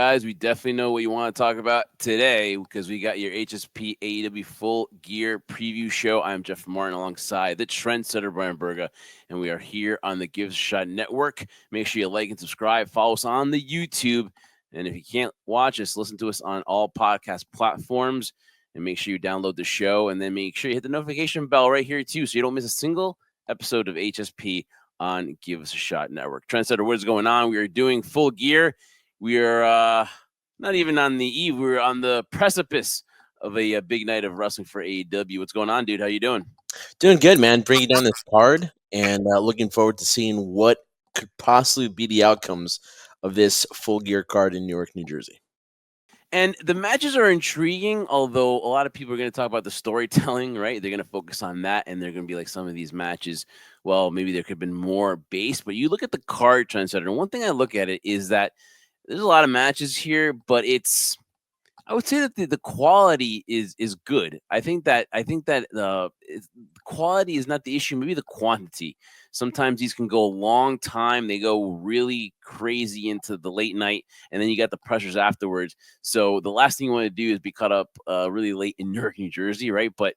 Guys, we definitely know what you want to talk about today because we got your HSP AEW Full Gear preview show. I'm Jeff Martin alongside the trendsetter Brian Berga, and we are here on the Give Us a Shot Network. Make sure you like and subscribe. Follow us on the YouTube. And if you can't watch us, listen to us on all podcast platforms. And make sure you download the show. And then make sure you hit the notification bell right here, too, so you don't miss a single episode of HSP on Give Us a Shot Network. Trendsetter, what is going on? We are doing Full Gear. We are not even on the eve. We're on the precipice of a big night of wrestling for AEW. What's going on, dude? How you doing? Doing good, man. Bringing down this card and looking forward to seeing what could possibly be the outcomes of this Full Gear card in Newark, New Jersey. And the matches are intriguing, although a lot of people are going to talk about the storytelling, right? They're going to focus on that, and they're going to be like some of these matches. Well, maybe there could have been more base, but you look at the card, Trendsetter, and one thing I look at it is that there's a lot of matches here, but I would say that the quality is good. I think that quality is not the issue. Maybe the quantity. Sometimes these can go a long time. They go really crazy into the late night, and then you got the pressures afterwards. So the last thing you want to do is be caught up really late in Newark, New Jersey, right? But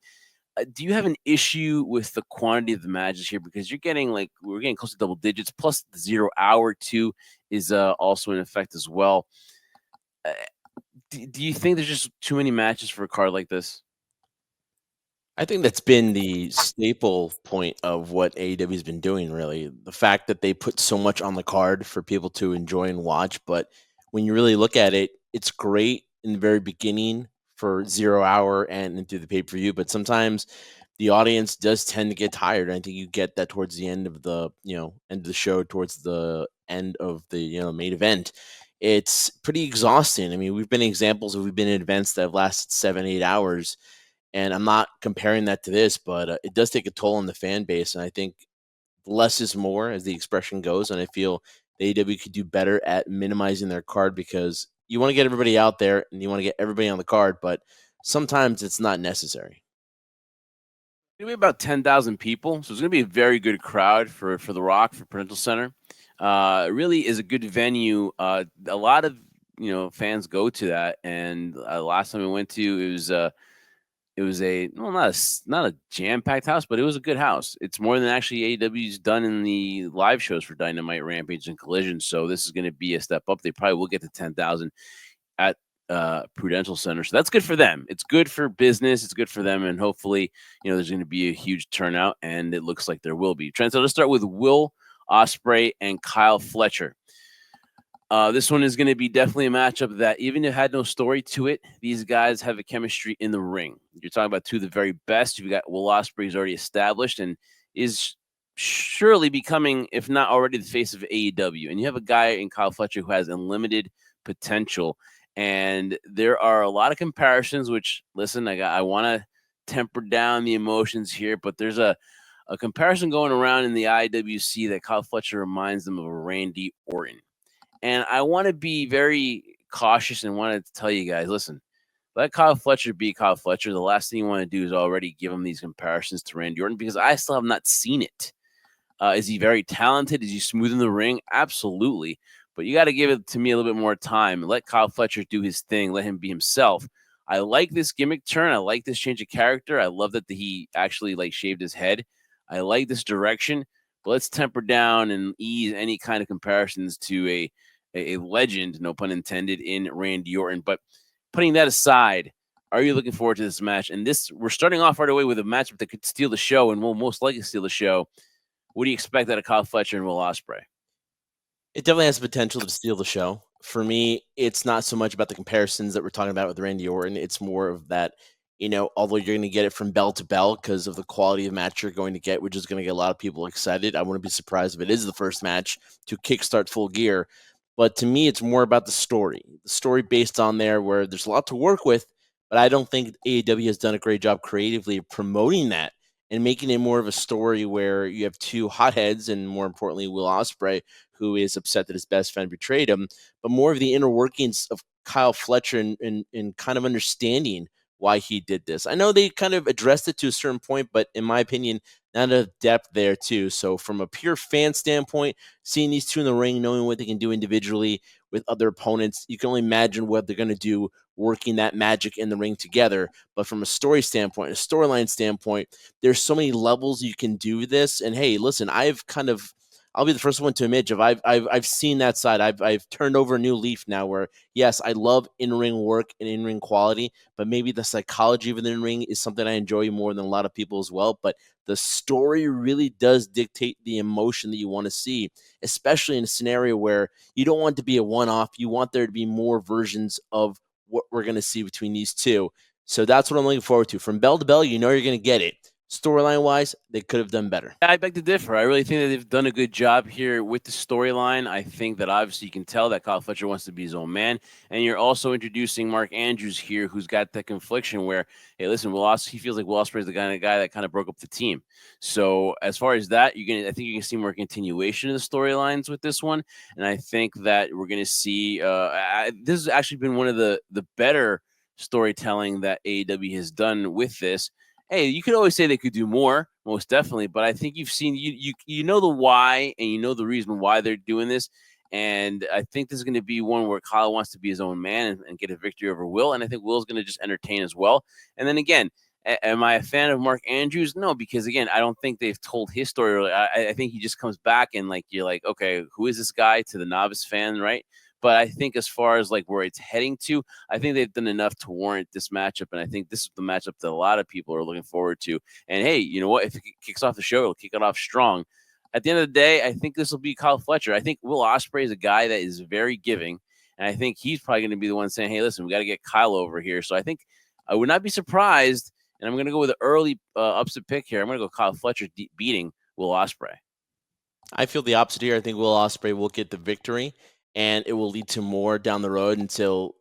do you have an issue with the quantity of the matches here? Because we're getting close to double digits. Plus the 0 hour too is also in effect as well. Uh, do you think there's just too many matches for a card like this? I think that's been the staple point of what AEW has been doing, really. The fact that they put so much on the card for people to enjoy and watch. But when you really look at it, it's great in the very beginning for 0 hour and into the pay per view. But sometimes the audience does tend to get tired. I think you get that towards the end of end of the show, towards the end of the main event. It's pretty exhausting. I mean, we've been examples of we've been in events that have lasted 7, 8 hours, and I'm not comparing that to this, but it does take a toll on the fan base. And I think less is more, as the expression goes. And I feel the AEW could do better at minimizing their card because you want to get everybody out there and you want to get everybody on the card, but sometimes it's not necessary. Gonna be about 10,000 people, so it's gonna be a very good crowd for the Rock for Prudential Center. It really is a good venue. A lot of fans go to that, and last time we went to it was a well, not a jam packed house, but it was a good house. It's more than actually AEW's done in the live shows for Dynamite, Rampage, and Collision. So this is going to be a step up. They probably will get to 10,000 at Prudential Center. So that's good for them. It's good for business. It's good for them, and hopefully, there's going to be a huge turnout, and it looks like there will be. Trent, so let's start with Will Ospreay and Kyle Fletcher. This one is going to be definitely a matchup that, even if it had no story to it, these guys have a chemistry in the ring. You're talking about two of the very best. You've got Will Ospreay, who's already established and is surely becoming, if not already, the face of AEW. And you have a guy in Kyle Fletcher who has unlimited potential. And there are a lot of comparisons, which, listen, I want to temper down the emotions here, but there's a comparison going around in the IWC that Kyle Fletcher reminds them of a Randy Orton. And I want to be very cautious and wanted to tell you guys, listen, let Kyle Fletcher be Kyle Fletcher. The last thing you want to do is already give him these comparisons to Randy Orton because I still have not seen it. Is he very talented? Is he smooth in the ring? Absolutely. But you got to give it to me a little bit more time. Let Kyle Fletcher do his thing. Let him be himself. I like this gimmick turn. I like this change of character. I love that he actually shaved his head. I like this direction. But let's temper down and ease any kind of comparisons to a legend, no pun intended, in Randy Orton. But putting that aside, are you looking forward to this match? And we're starting off right away with a matchup that could steal the show and will most likely steal the show. What do you expect out of Kyle Fletcher and Will Ospreay? It definitely has the potential to steal the show. For me, it's not so much about the comparisons that we're talking about with Randy Orton. It's more of that, although you're going to get it from bell to bell because of the quality of match you're going to get, which is going to get a lot of people excited. I wouldn't be surprised if it is the first match to kickstart Full Gear. But to me, it's more about the story based on there where there's a lot to work with. But I don't think AEW has done a great job creatively of promoting that and making it more of a story where you have two hotheads and, more importantly, Will Ospreay, who is upset that his best friend betrayed him, but more of the inner workings of Kyle Fletcher and kind of understanding why he did this. I know they kind of addressed it to a certain point, but in my opinion, not enough depth there too. So from a pure fan standpoint, seeing these two in the ring, knowing what they can do individually with other opponents, you can only imagine what they're going to do working that magic in the ring together. But from a story standpoint, a storyline standpoint, there's so many levels you can do this. And hey, listen, I'll be the first one to admit, Jeff, I've seen that side. I've turned over a new leaf now where, yes, I love in-ring work and in-ring quality, but maybe the psychology of the in-ring is something I enjoy more than a lot of people as well. But the story really does dictate the emotion that you want to see, especially in a scenario where you don't want it to be a one-off. You want there to be more versions of what we're going to see between these two. So that's what I'm looking forward to. From bell to bell, you know you're going to get it. Storyline-wise, they could have done better. I beg to differ. I really think that they've done a good job here with the storyline. I think that obviously you can tell that Kyle Fletcher wants to be his own man, and you're also introducing Mark Andrews here, who's got that confliction where, hey, listen, he feels like Will Ospreay is the guy that kind of broke up the team. So as far as that, I think you can see more continuation in the storylines with this one, and I think that we're gonna see. This has actually been one of the better storytelling that AEW has done with this. Hey, you could always say they could do more, most definitely, but I think you've seen you know the why and you know the reason why they're doing this. And I think this is going to be one where Kyle wants to be his own man and get a victory over Will. And I think Will's going to just entertain as well. And then again, am I a fan of Mark Andrews? No, because again, I don't think they've told his story. Really. I think he just comes back and like you're like, okay, who is this guy to the novice fan, right? But I think as far as like where it's heading to, I think they've done enough to warrant this matchup, and I think this is the matchup that a lot of people are looking forward to. And hey, you know what? If it kicks off the show, it'll kick it off strong. At the end of the day, I think this will be Kyle Fletcher. I think Will Ospreay is a guy that is very giving, and I think he's probably going to be the one saying, "Hey, listen, we got to get Kyle over here." So I think I would not be surprised, and I'm going to go with an early upset pick here. I'm going to go Kyle Fletcher beating Will Ospreay. I feel the opposite here. I think Will Ospreay will get the victory, and it will lead to more down the road until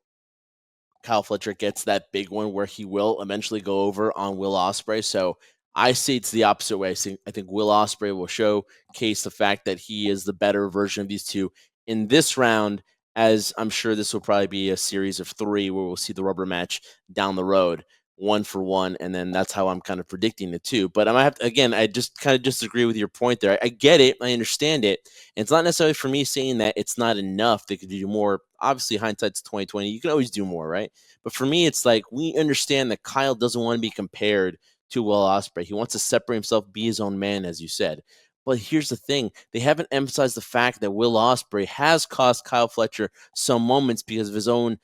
Kyle Fletcher gets that big one where he will eventually go over on Will Ospreay. So I see it's the opposite way. I think Will Ospreay will showcase the fact that he is the better version of these two in this round, as I'm sure this will probably be a series of three where we'll see the rubber match down the road, one for one, and then that's how I'm kind of predicting it too. But I might have to, again, I just kind of disagree with your point there. I get it, I understand it. And it's not necessarily for me saying that it's not enough. They could do more. Obviously, hindsight's 2020. You can always do more, right? But for me, it's like we understand that Kyle doesn't want to be compared to Will Ospreay. He wants to separate himself, be his own man, as you said. But here's the thing: they haven't emphasized the fact that Will Ospreay has cost Kyle Fletcher some moments because of his own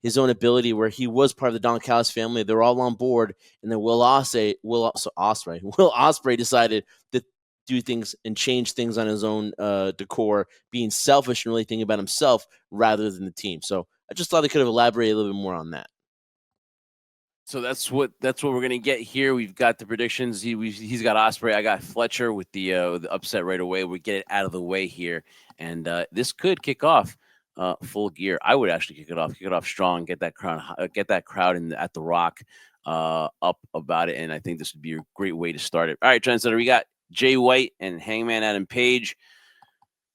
his own ability, where he was part of the Don Callis family. They're all on board, and then Will Ospreay decided to do things and change things on his own decor, being selfish and really thinking about himself rather than the team. So I just thought they could have elaborated a little bit more on that. So that's what we're gonna get here. We've got the predictions. He's got Osprey. I got Fletcher with the upset right away. We get it out of the way here, and this could kick off Full Gear. I would actually kick it off strong. Get that crowd at the Rock up about it, and I think this would be a great way to start it. All right, Trendsetter, we got Jay White and Hangman Adam Page.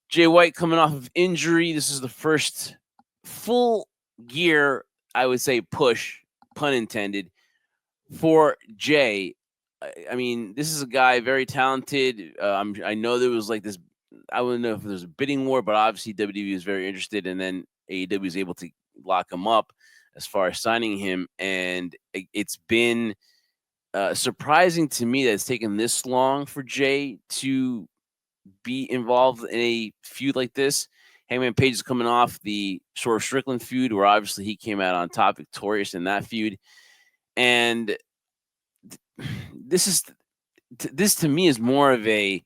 Jay White coming off of injury. This is the first Full Gear, I would say, push, pun intended, for Jay. I mean, this is a guy very talented. I know there was like this. I don't know if there's a bidding war, but obviously WWE was very interested, and then AEW was able to lock him up as far as signing him. And it's been surprising to me that it's taken this long for Jay to be involved in a feud like this. Hangman Page is coming off the sort of Strickland feud, where obviously he came out on top victorious in that feud, and this to me is more of a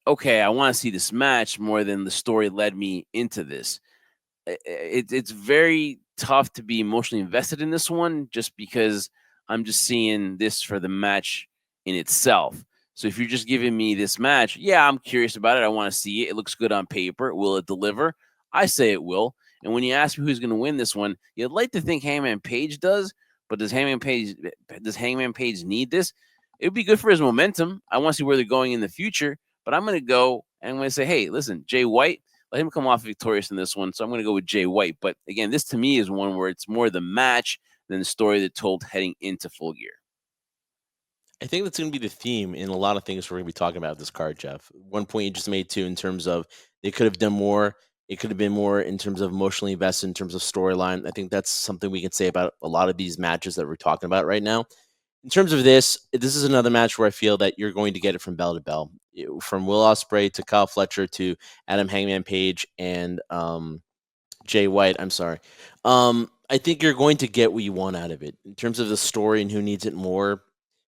okay. I want to see this match more than the story led me into this. It's very tough to be emotionally invested in this one just because I'm just seeing this for the match in itself. So if you're just giving me this match, yeah, I'm curious about it. I want to see it. It looks good on paper. Will it deliver? I say it will. And when you ask me who's going to win this one, you'd like to think Hangman Page does, but does Hangman Page need this? It would be good for his momentum. I want to see where they're going in the future, but I'm going to go and I'm going to say, hey, listen, Jay White, let him come off victorious in this one. So I'm going to go with Jay White. But again, this to me is one where it's more the match than the story they told heading into Full Gear. I think that's going to be the theme in a lot of things we're going to be talking about this card, Jeff. One point you just made too, in terms of they could have done more. It could have been more in terms of emotionally invested, in terms of storyline. I think that's something we can say about a lot of these matches that we're talking about right now. In terms of this is another match where I feel that you're going to get it from bell to bell, from Will Ospreay to Kyle Fletcher to Adam Hangman Page and Jay White. I'm sorry. I think you're going to get what you want out of it in terms of the story and who needs it more.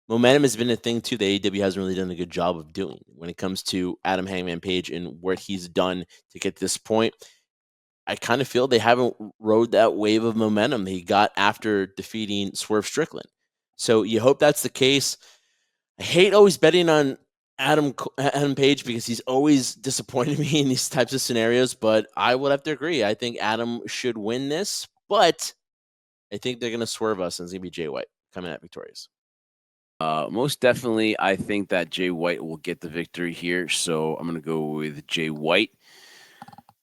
Momentum has been a thing too that AEW hasn't really done a good job of doing when it comes to Adam Hangman Page and what he's done to get to this point. I kind of feel they haven't rode that wave of momentum he got after defeating Swerve Strickland. So you hope that's the case. I hate always betting on Adam Page because he's always disappointed me in these types of scenarios, but I would have to agree. I think Adam should win this, but I think they're going to swerve us, and it's going to be Jay White coming out victorious. Most definitely, I think that Jay White will get the victory here. So I'm going to go with Jay White.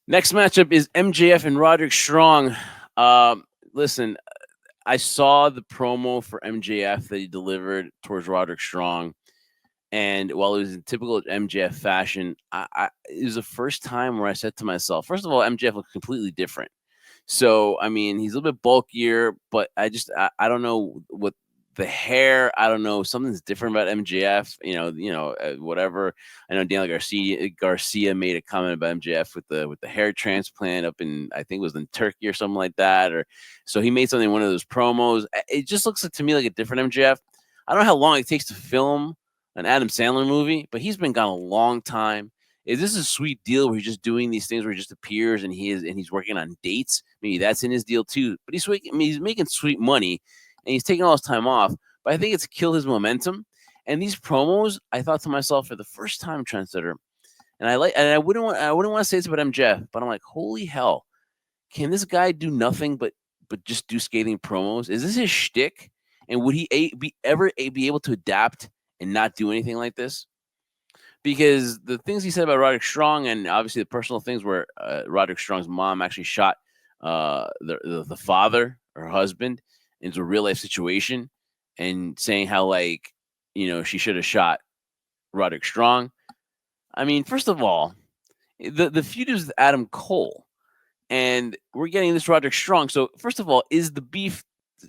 Next matchup is MJF and Roderick Strong. Listen, I saw the promo for MJF that he delivered towards Roderick Strong. And while it was in typical MJF fashion, it was the first time where I said to myself, first of all, MJF looked completely different. So, I mean, he's a little bit bulkier, but I don't know what the hair. I don't know. Something's different about MJF. Whatever. I know Daniel Garcia made a comment about MJF with the hair transplant up in, I think it was in Turkey or something like that. Or so he made something in one of those promos. It just looks to me like a different MJF. I don't know how long it takes to film an Adam Sandler movie, but he's been gone a long time. Is this a sweet deal where he's just doing these things where he just appears and he's working on dates? Maybe that's in his deal too. But he's making sweet money and he's taking all his time off. But I think it's killed his momentum. And these promos, I thought to myself for the first time, Trendsetter, and I wouldn't want to say this about MJF, but I'm like, holy hell, can this guy do nothing but just do scathing promos? Is this his shtick? And would he be able to adapt and not do anything like this? Because the things he said about Roderick Strong, and obviously the personal things where Roderick Strong's mom actually shot the father, her husband, into a real life situation, and saying how she should have shot Roderick Strong. I mean, first of all, the feud is with Adam Cole, and we're getting this Roderick Strong. So first of all, is the beef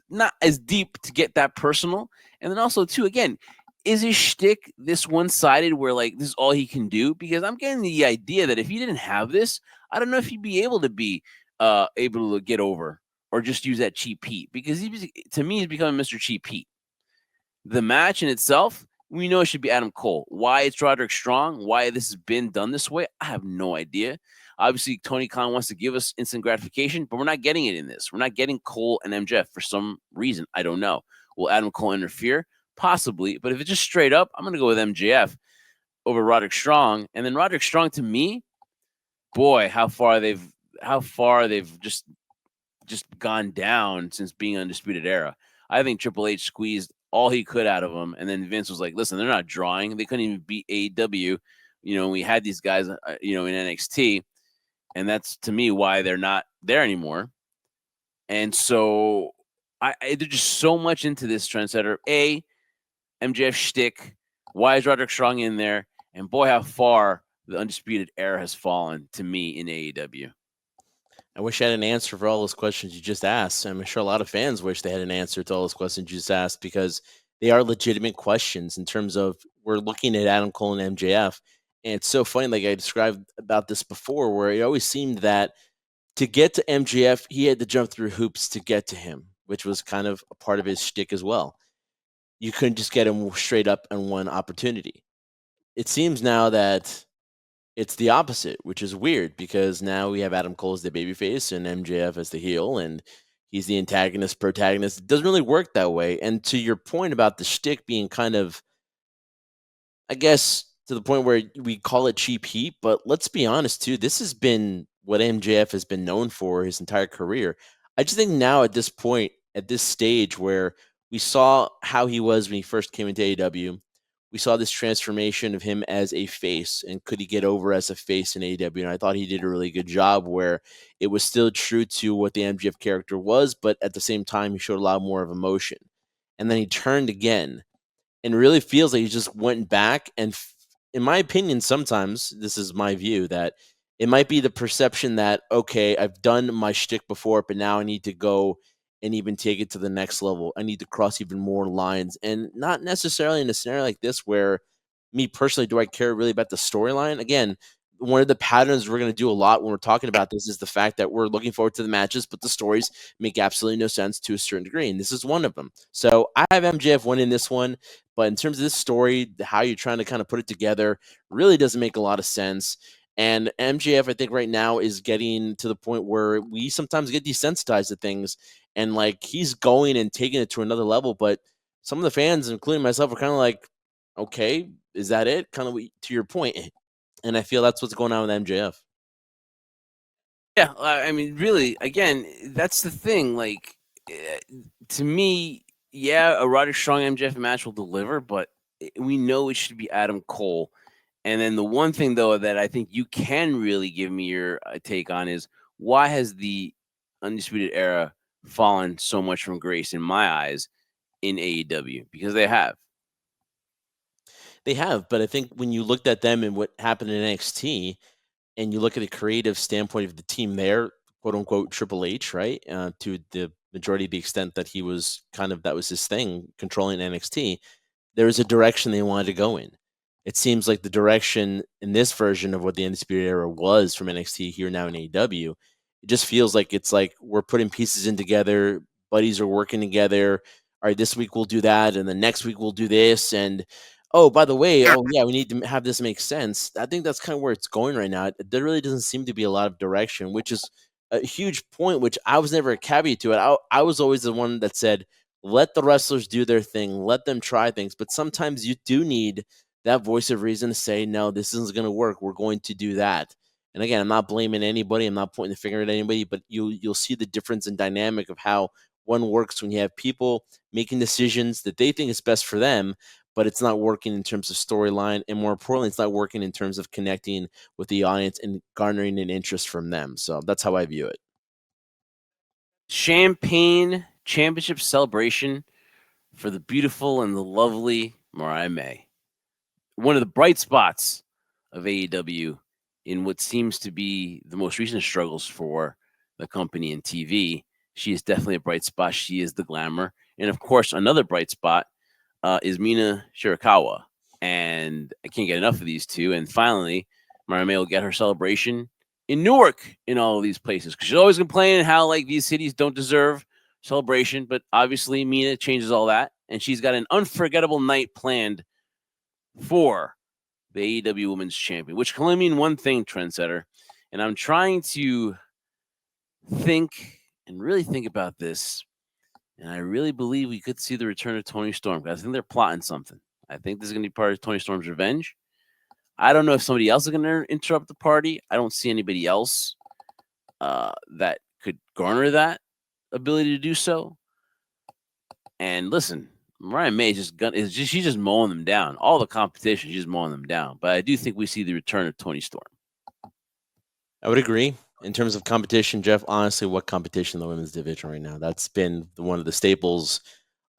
not as deep to get that personal? And then also, too, again, is his shtick this one-sided where this is all he can do? Because I'm getting the idea that if he didn't have this, I don't know if he'd be able to get over or just use that cheap heat. Because to me, he's becoming Mr. Cheap Heat. The match in itself, we know it should be Adam Cole. Why it's Roderick Strong, why this has been done this way, I have no idea. Obviously, Tony Khan wants to give us instant gratification, but we're not getting it in this. We're not getting Cole and MJF for some reason. I don't know. Will Adam Cole interfere? Possibly. But if it's just straight up, I'm going to go with MJF over Roderick Strong. And then Roderick Strong, to me, boy, how far they've just gone down since being Undisputed Era. I think Triple H squeezed all he could out of them, and then Vince was like, "Listen, they're not drawing. They couldn't even beat AEW. We had these guys, in NXT, and that's to me why they're not there anymore." And so, there's just so much into this Trendsetter. MJF shtick. Why is Roderick Strong in there? And boy, how far the Undisputed Era has fallen to me in AEW. I wish I had an answer for all those questions you just asked. I'm sure a lot of fans wish they had an answer to all those questions you just asked because they are legitimate questions in terms of we're looking at Adam Cole and MJF. And it's so funny, like I described about this before, where it always seemed that to get to MJF, he had to jump through hoops to get to him, which was kind of a part of his shtick as well. You couldn't just get him straight up in one opportunity. It seems now that it's the opposite, which is weird because now we have Adam Cole as the babyface and MJF as the heel, and he's the antagonist, protagonist. It doesn't really work that way. And to your point about the shtick being kind of, I guess, to the point where we call it cheap heat, but let's be honest too, this has been what MJF has been known for his entire career. I just think now at this point, at this stage where we saw how he was when he first came into AEW, we saw this transformation of him as a face, and could he get over as a face in AEW? And I thought he did a really good job where it was still true to what the MGF character was, but at the same time, he showed a lot more of emotion. And then he turned again, and really feels like he just went back. And in my opinion, sometimes this is my view that it might be the perception that, okay, I've done my shtick before, but now I need to go and even take it to the next level. I need to cross even more lines, and not necessarily in a scenario like this where, me personally, do I care really about the storyline? Again, one of the patterns we're going to do a lot when we're talking about this is the fact that we're looking forward to the matches, but the stories make absolutely no sense to a certain degree, and this is one of them. So I have MJF winning this one, but in terms of this story, how you're trying to kind of put it together really doesn't make a lot of sense. And MJF, I think right now, is getting to the point where we sometimes get desensitized to things, and like he's going and taking it to another level. But some of the fans, including myself, are kind of like, okay, is that it? Kind of to your point. And I feel that's what's going on with MJF. Yeah, I mean, really, again, that's the thing. Like, eh, to me, yeah, a Roderick Strong MJF match will deliver, but we know it should be Adam Cole. And then the one thing, though, that I think you can really give me your take on is why has the Undisputed Era fallen so much from grace in my eyes in AEW? Because they have. They have, but I think when you looked at them and what happened in NXT, and you look at a creative standpoint of the team there, quote unquote Triple H, right? To the majority of the extent that he was kind of, that was his thing, controlling NXT. There was a direction they wanted to go in. It seems like the direction in this version of what the Undisputed Era was from NXT here now in AEW, it just feels like it's like we're putting pieces in together, buddies are working together. All right, this week we'll do that, and the next week we'll do this, and oh, by the way, oh yeah, we need to have this make sense. I think that's kind of where it's going right now. There really doesn't seem to be a lot of direction, which is a huge point, which I was never a caveat to it. I was always the one that said, let the wrestlers do their thing, let them try things. But sometimes you do need that voice of reason to say, no, this isn't going to work. We're going to do that. And again, I'm not blaming anybody. I'm not pointing the finger at anybody, but you'll see the difference in dynamic of how one works when you have people making decisions that they think is best for them, but it's not working in terms of storyline. And more importantly, it's not working in terms of connecting with the audience and garnering an interest from them. So that's how I view it. Champagne Championship celebration for the beautiful and the lovely Mariah May. One of the bright spots of AEW in what seems to be the most recent struggles for the company in TV. She is definitely a bright spot. She is the glamour. And of course, another bright spot is Mina Shirakawa. And I can't get enough of these two. And finally, Mariah May will get her celebration in Newark, in all of these places. Because she's always complaining how like these cities don't deserve celebration. But obviously, Mina changes all that. And she's got an unforgettable night planned for the AEW Women's Champion, which can only mean one thing, Trendsetter. And I'm trying to think and really think about this. And I really believe we could see the return of Tony Storm. I think they're plotting something. I think this is going to be part of Tony Storm's revenge. I don't know if somebody else is going to interrupt the party. I don't see anybody else that could garner that ability to do so. And listen, Mariah May she's just mowing them down. All the competition, she's just mowing them down. But I do think we see the return of Tony Storm. I would agree. In terms of competition, Jeff, honestly, what competition in the women's division right now? That's been one of the staples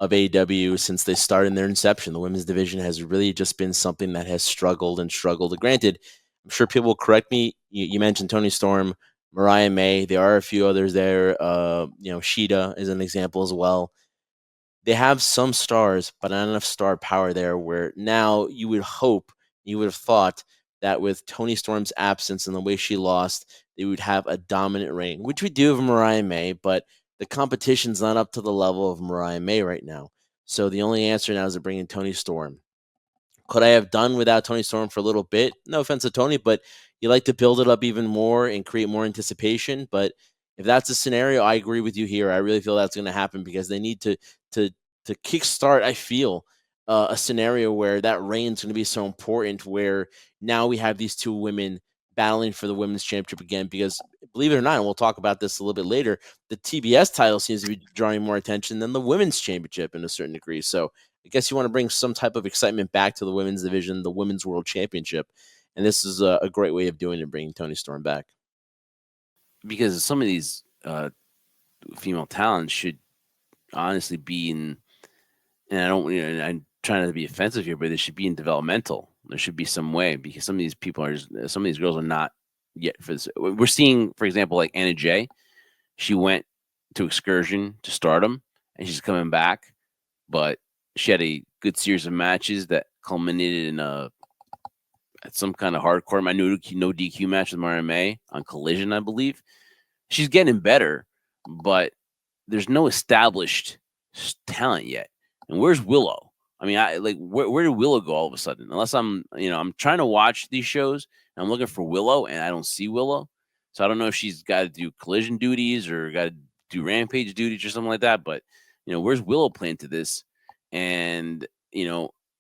of AEW since they started in their inception. The women's division has really just been something that has struggled and struggled. Granted, I'm sure people will correct me. You mentioned Tony Storm, Mariah May. There are a few others there. Sheeta is an example as well. They have some stars, but not enough star power there where now you would hope, you would have thought that with Tony Storm's absence and the way she lost, they would have a dominant reign, which we do of Mariah May, but the competition's not up to the level of Mariah May right now. So the only answer now is to bring in Tony Storm. Could I have done without Tony Storm for a little bit? No offense to Tony, but you like to build it up even more and create more anticipation. But if that's a scenario, I agree with you here. I really feel that's going to happen because they need to to kickstart. I feel a scenario where that reign's going to be so important. Where now we have these two women battling for the women's championship again. Because believe it or not, and we'll talk about this a little bit later, the TBS title seems to be drawing more attention than the women's championship in a certain degree. So I guess you want to bring some type of excitement back to the women's division, the women's world championship. And this is a great way of doing it, bringing Tony Storm back. Because some of these female talents should honestly be in, and I don't, I'm trying not to be offensive here, but they should be in developmental. There should be some way because some of these people are, some of these girls are not yet for this. We're seeing, for example, like Anna Jay. She went to Excursion to Stardom, and she's coming back, but she had a good series of matches that culminated in some kind of hardcore no DQ match with Mariah May on Collision, I believe. She's getting better, but there's no established talent yet. And where's Willow? I mean, I like where did Willow go all of a sudden? Unless I'm trying to watch these shows and I'm looking for Willow and I don't see Willow. So I don't know if she's got to do collision duties or got to do rampage duties or something like that. But where's Willow playing to this? And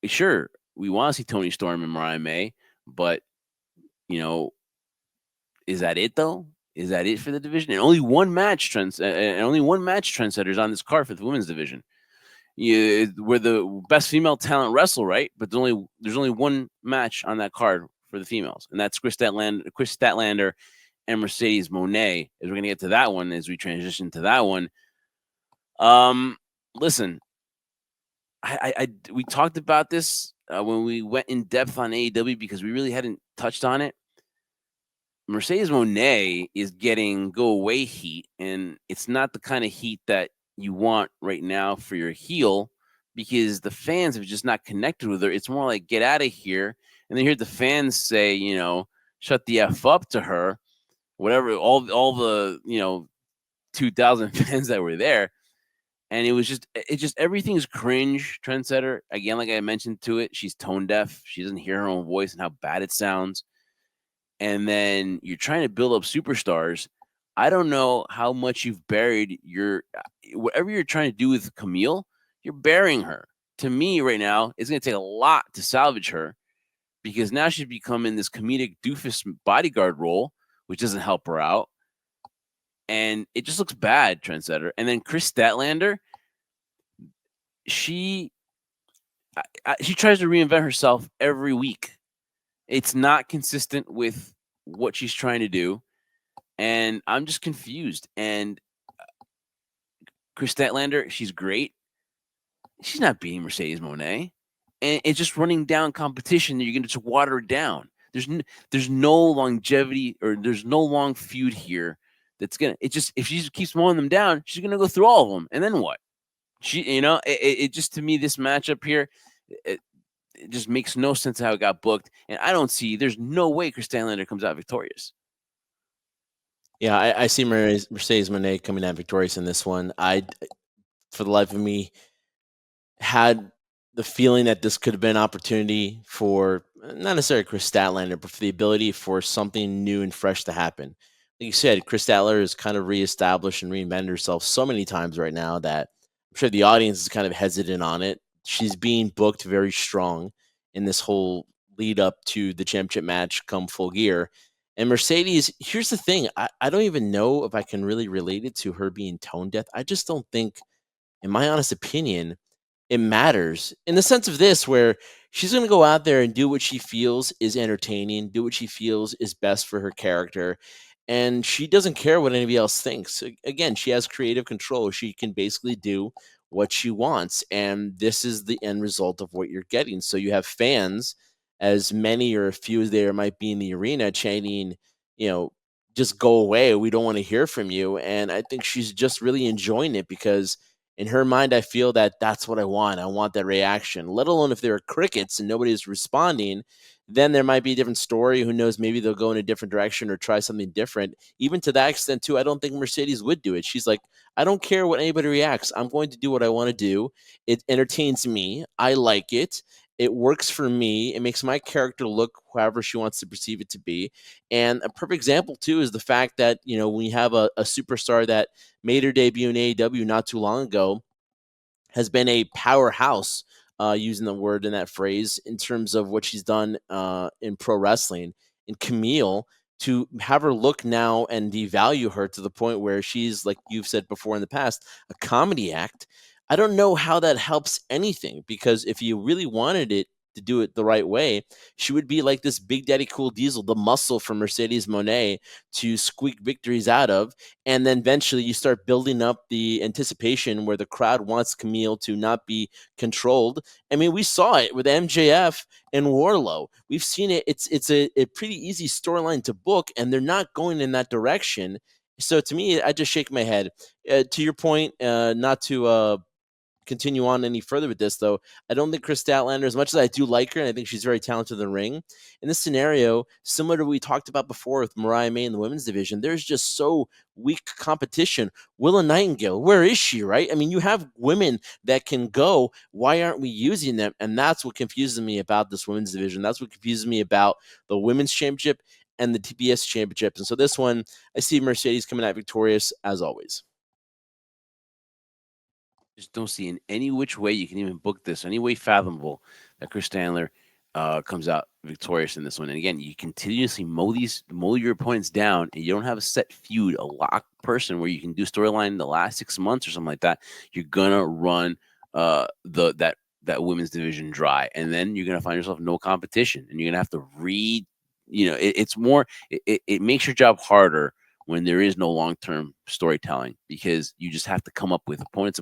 sure, we want to see Tony Storm and Mariah May, but you know, is that it though? Is that it for the division? And only one match trendsetters on this card for the women's division. We're the best female talent wrestle, right? But there's only one match on that card for the females, and that's Chris Statlander and Mercedes Moné. As we're gonna get to that one as we transition to that one. Listen, we talked about this when we went in depth on AEW because we really hadn't touched on it. Mercedes Moné is getting go away heat, and it's not the kind of heat that you want right now for your heel because the fans have just not connected with her. It's more like get out of here, and then hear the fans say, shut the f up to her, whatever. All the 2,000 fans that were there, and it just everything's cringe. Trendsetter again, like I mentioned to it, she's tone deaf. She doesn't hear her own voice and how bad it sounds. And then you're trying to build up superstars. I don't know how much you've buried whatever you're trying to do with Camille, you're burying her. To me, right now, it's going to take a lot to salvage her because now she's becoming this comedic doofus bodyguard role, which doesn't help her out. And it just looks bad, Trendsetter. And then Chris Statlander, she tries to reinvent herself every week. It's not consistent with what she's trying to do. And I'm just confused. And Chris Statlander, she's great. She's not beating Mercedes Moné. And it's just running down competition that you're going to just water it down. There's no longevity or there's no long feud here that's going to, if she just keeps mowing them down, she's going to go through all of them. And then what? It just, to me, this matchup here, it just makes no sense how it got booked. And there's no way Chris Statlander comes out victorious. Yeah, I see Mercedes Moné coming out victorious in this one. For the life of me, had the feeling that this could have been an opportunity for not necessarily Chris Statlander, but for the ability for something new and fresh to happen. Like you said, Chris Statlander has kind of reestablished and reinvented herself so many times right now that I'm sure the audience is kind of hesitant on it. She's being booked very strong in this whole lead up to the championship match come Full Gear. And Mercedes, here's the thing. I don't even know if I can really relate it to her being tone deaf. I just don't think, in my honest opinion, it matters in the sense of this, where she's going to go out there and do what she feels is entertaining, do what she feels is best for her character. And she doesn't care what anybody else thinks. Again, she has creative control. She can basically do what she wants. And this is the end result of what you're getting. So you have fans, as many or a few as there might be in the arena, chanting, just go away. We don't want to hear from you. And I think she's just really enjoying it because in her mind, I feel that that's what I want. I want that reaction, let alone if there are crickets and nobody's responding, then there might be a different story. Who knows? Maybe they'll go in a different direction or try something different. Even to that extent, too, I don't think Mercedes would do it. She's like, I don't care what anybody reacts. I'm going to do what I want to do. It entertains me. I like it. It works for me. It makes my character look however she wants to perceive it to be. And a perfect example, too, is the fact that, when you have a superstar that made her debut in AEW not too long ago, has been a powerhouse, using the word in that phrase, in terms of what she's done in pro wrestling. And Camille, to have her look now and devalue her to the point where she's, like you've said before in the past, a comedy act. I don't know how that helps anything, because if you really wanted it to do it the right way, she would be like this Big Daddy Cool Diesel, the muscle from Mercedes Monet to squeak victories out of. And then eventually you start building up the anticipation where the crowd wants Camille to not be controlled. I mean, we saw it with MJF and Warlow. We've seen it. It's a pretty easy storyline to book, and they're not going in that direction. So to me, I just shake my head. To your point, not to continue on any further with this, though, I don't think Chris Statlander, as much as I do like her and I think she's very talented in the ring, in this scenario, similar to what we talked about before with Mariah May in the women's division, there's just so weak competition. Willa Nightingale, where is she, right? I mean, you have women that can go. Why aren't we using them? And that's what confuses me about this women's division. That's what confuses me about the women's championship and the TBS championship. And so this one, I see Mercedes coming out victorious as always. Just don't see in any which way you can even book this, any way fathomable, that Chris Stanley comes out victorious in this one. And again, you continuously mow your opponents down, and you don't have a set feud, a lock person where you can do storyline the last 6 months or something like that. You're gonna run that women's division dry, and then you're gonna find yourself no competition, and you're gonna have to read. It's more. It makes your job harder when there is no long-term storytelling, because you just have to come up with opponents,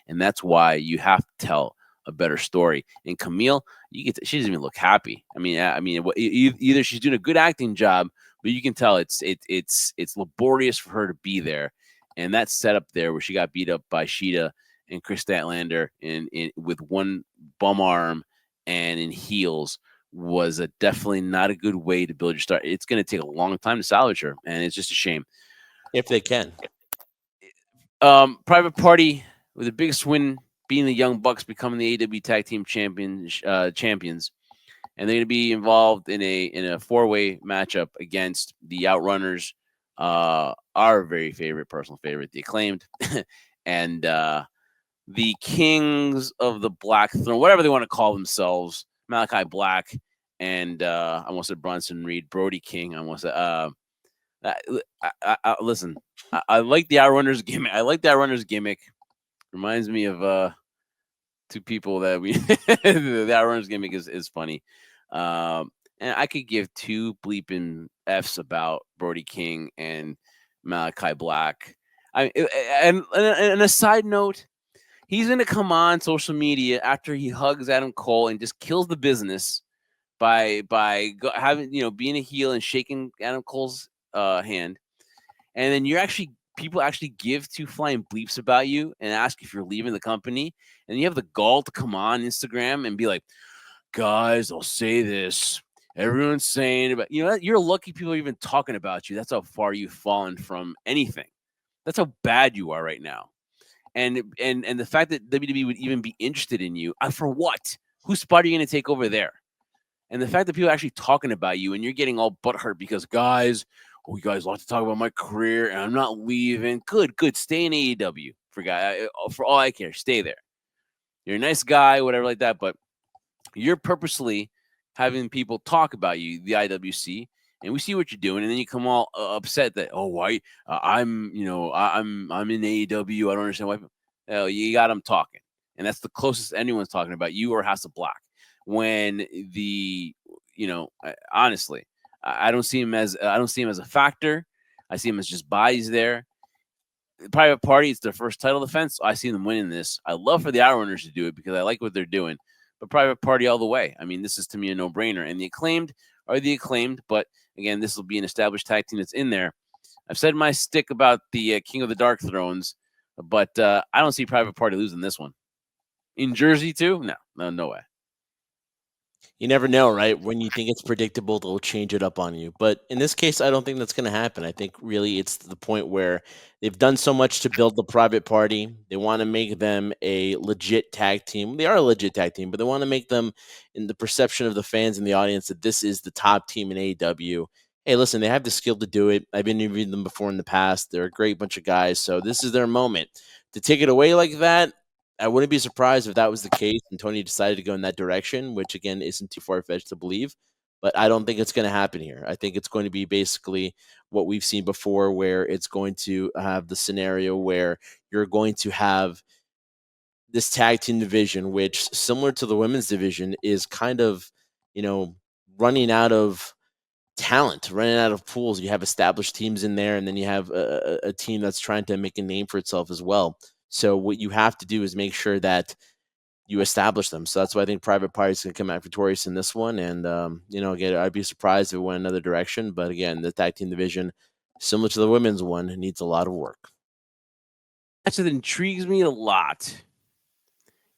and that's why you have to tell a better story. And Camille, she doesn't even look happy. Either she's doing a good acting job, but you can tell it's laborious for her to be there, and that setup there where she got beat up by Sheeta and Chris Statlander in with one bum arm and in heels was definitely not a good way to build your star. It's going to take a long time to salvage her, and it's just a shame. If they can. Private Party with the biggest win being the Young Bucks becoming the AEW Tag Team champions, and they're going to be involved in a 4-way matchup against the Outrunners, our very favorite, personal favorite, the Acclaimed, and the Kings of the Black Throne, whatever they want to call themselves, Malachi Black and I almost said Bronson Reed, Brody King. I almost said. Listen, I like the Outrunners gimmick. I like the Outrunners gimmick. Reminds me of two people that we the Outrunners gimmick is funny. And I could give two bleeping F's about Brody King and Malachi Black. And a side note, he's gonna come on social media after he hugs Adam Cole and just kills the business by having being a heel and shaking Adam Cole's hand, and then people actually give two flying bleeps about you and ask if you're leaving the company, and you have the gall to come on Instagram and be like, guys, I'll say this. Everyone's saying about you're lucky people are even talking about you. That's how far you've fallen from anything. That's how bad you are right now. And the fact that WWE would even be interested in you, for what? Whose spot are you going to take over there? And the fact that people are actually talking about you and you're getting all butthurt because, guys, you guys like to talk about my career and I'm not leaving. Good. Stay in AEW. For all I care, stay there. You're a nice guy, whatever like that, but you're purposely having people talk about you, the IWC, and we see what you're doing, and then you come all upset that, why I'm in AEW. I don't understand why. Hell, you got them talking, and that's the closest anyone's talking about you or House of Black. When honestly, I don't see him as a factor. I see him as just bodies there. Private Party, it's their first title defense. I see them winning this. I love for the Outrunners to do it because I like what they're doing. But Private Party all the way. I mean, this is to me a no-brainer. And the Acclaimed are the Acclaimed, but again, this will be an established tag team that's in there. I've said my stick about the King of the Dark Thrones, but I don't see Private Party losing this one. In Jersey too? No way. You never know, right? When you think it's predictable, they'll change it up on you. But in this case, I don't think that's going to happen. I think really it's to the point where they've done so much to build the Private Party. They want to make them a legit tag team. They are a legit tag team, but they want to make them, in the perception of the fans and the audience, that this is the top team in AEW. Hey, listen, they have the skill to do it. I've interviewed them before in the past. They're a great bunch of guys. So this is their moment. To take it away like that, I wouldn't be surprised if that was the case and Tony decided to go in that direction, which again isn't too far fetched to believe. But I don't think it's going to happen here. I think it's going to be basically what we've seen before, where it's going to have the scenario where you're going to have this tag team division, which similar to the women's division is kind of, you know, running out of talent, running out of pools. You have established teams in there, and then you have a team that's trying to make a name for itself as well. So what you have to do is make sure that you establish them. So that's why I think Private Party's going to come out victorious in this one. And, again, I'd be surprised if it went another direction. But again, the tag team division, similar to the women's one, needs a lot of work. Match that intrigues me a lot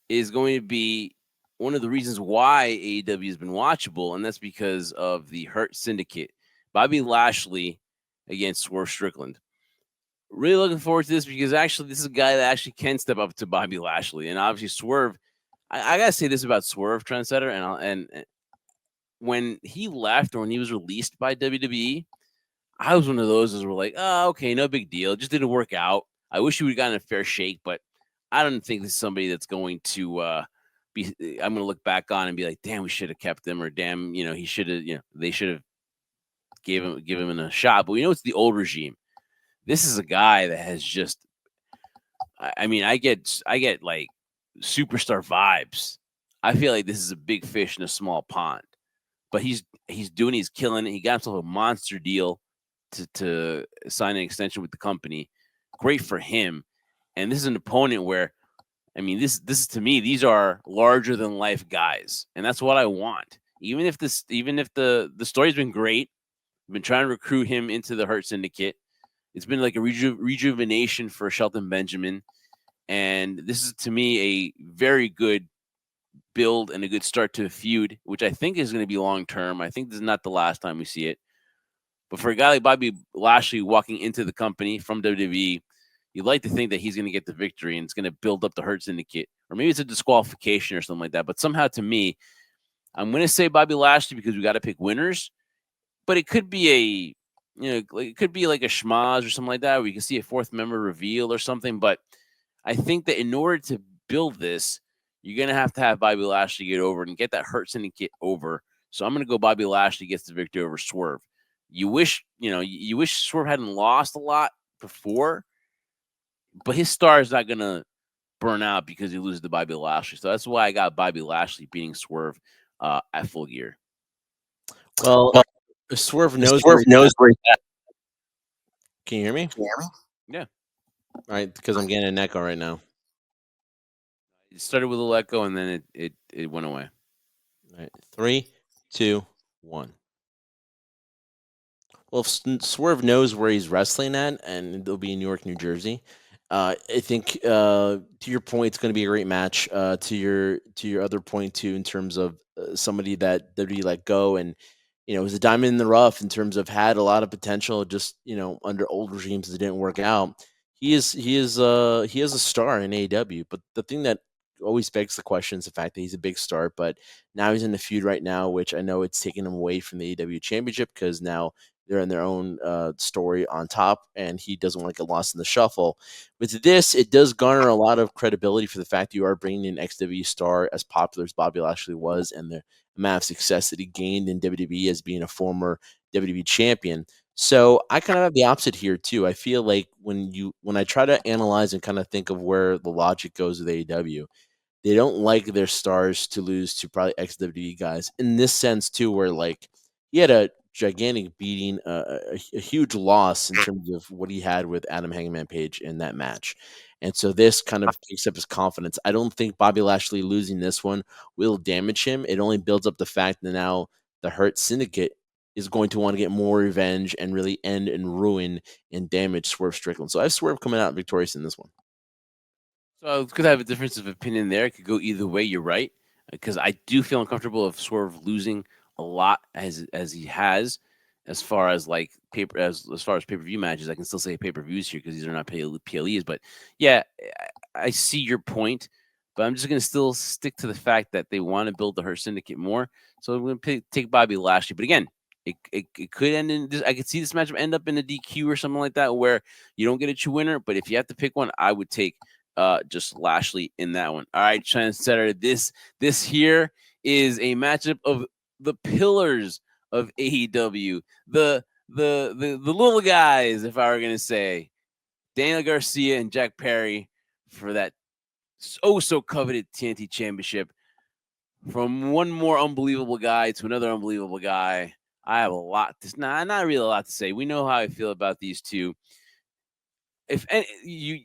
is going to be one of the reasons why AEW has been watchable, and that's because of the Hurt Syndicate. Bobby Lashley against Swerve Strickland. Really looking forward to this because actually this is a guy that actually can step up to Bobby Lashley, and obviously Swerve. I gotta say this about Swerve Trendsetter, and when he left or when he was released by WWE, I was one of those who were like, oh, okay, no big deal. It just didn't work out. I wish he would have gotten a fair shake, but I don't think this is somebody that's going to be. I'm going to look back on and be like, damn, we should have kept him, or damn, he should have, they should have give him a shot. But we know it's the old regime. This is a guy that has just. I mean, I get like superstar vibes. I feel like this is a big fish in a small pond, but he's killing it. He got himself a monster deal to sign an extension with the company. Great for him. And this is an opponent where, I mean, this is to me, these are larger than life guys, and that's what I want. Even if the story's been great, I've been trying to recruit him into the Hurt Syndicate. It's been like a rejuvenation for Shelton Benjamin, and this is to me a very good build and a good start to a feud, which I think is going to be long term. I think this is not the last time we see it. But for a guy like Bobby Lashley walking into the company from WWE, you'd like to think that he's going to get the victory and it's going to build up the Hurt Syndicate. Or maybe it's a disqualification or something like that. But somehow to me, I'm going to say Bobby Lashley because we got to pick winners. But it could be it could be like a schmaz or something like that. We can see a fourth member reveal or something. But I think that in order to build this, you're going to have Bobby Lashley get over and get that Hurt Syndicate over. So I'm going to go Bobby Lashley gets the victory over Swerve. You wish Swerve hadn't lost a lot before, but his star is not going to burn out because he loses to Bobby Lashley. So that's why I got Bobby Lashley beating Swerve at Full Gear. Well, Swerve knows where he's at. Can you hear me? Yeah. All right, because I'm getting an echo right now. It started with a let go and then it went away. All right, 3, 2, 1. Well, if Swerve knows where he's wrestling at, and they'll be in Newark, New Jersey, I think to your point, it's going to be a great match. To your other point too, in terms of somebody that WWE let go, and was a diamond in the rough in terms of had a lot of potential. Just under old regimes, it didn't work out. He is a star in AEW, but the thing that always begs the question is the fact that he's a big star, but now he's in the feud right now, which I know it's taking him away from the AEW Championship because now they're in their own story on top, and he doesn't want to get lost in the shuffle. With this, it does garner a lot of credibility for the fact that you are bringing in XW star as popular as Bobby Lashley was, and the amount of success that he gained in WWE as being a former WWE champion. So I kind of have the opposite here too. I feel like when I try to analyze and kind of think of where the logic goes with AEW, they don't like their stars to lose to probably ex-WWE guys in this sense too, where like he had a gigantic beating, a huge loss in terms of what he had with Adam Hangman Page in that match. And so this kind of takes up his confidence. I don't think Bobby Lashley losing this one will damage him. It only builds up the fact that now the Hurt Syndicate is going to want to get more revenge and really end and ruin and damage Swerve Strickland. So I have Swerve coming out victorious in this one. So it's good to have a difference of opinion there. It could go either way. You're right, because I do feel uncomfortable of Swerve losing a lot as he has, as far as like as far as pay per view matches. I can still say pay per views here because these are not PLEs. But yeah, I see your point, but I'm just gonna still stick to the fact that they want to build the Hurt Syndicate more. So I'm gonna take Bobby Lashley. But again, it could end in this. I could see this matchup end up in a DQ or something like that, where you don't get a true winner. But if you have to pick one, I would take just Lashley in that one. All right, Trendsetter. This here is a matchup of the pillars of AEW, the little guys, if I were gonna say, Daniel Garcia and Jack Perry for that so coveted TNT championship from one more unbelievable guy to another unbelievable guy. I have a lot to not really a lot to say. We know how I feel about these two. If any, you,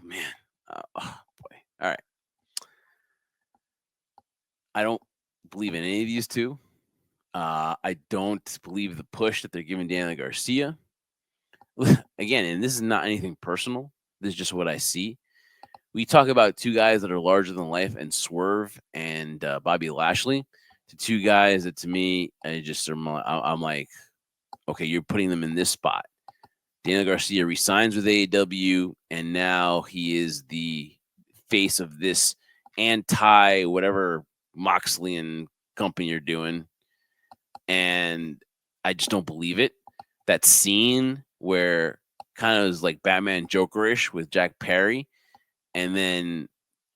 man, oh boy. All right, I don't believe in any of these two. I don't believe the push that they're giving Daniel Garcia. Again, and this is not anything personal. This is just what I see. We talk about two guys that are larger than life, and Swerve and Bobby Lashley. The two guys that to me, I'm like, okay, you're putting them in this spot. Daniel Garcia resigns with AEW, and now he is the face of this anti whatever Moxley and company you're doing, and I just don't believe it. That scene where kind of was like Batman Jokerish with Jack Perry, and then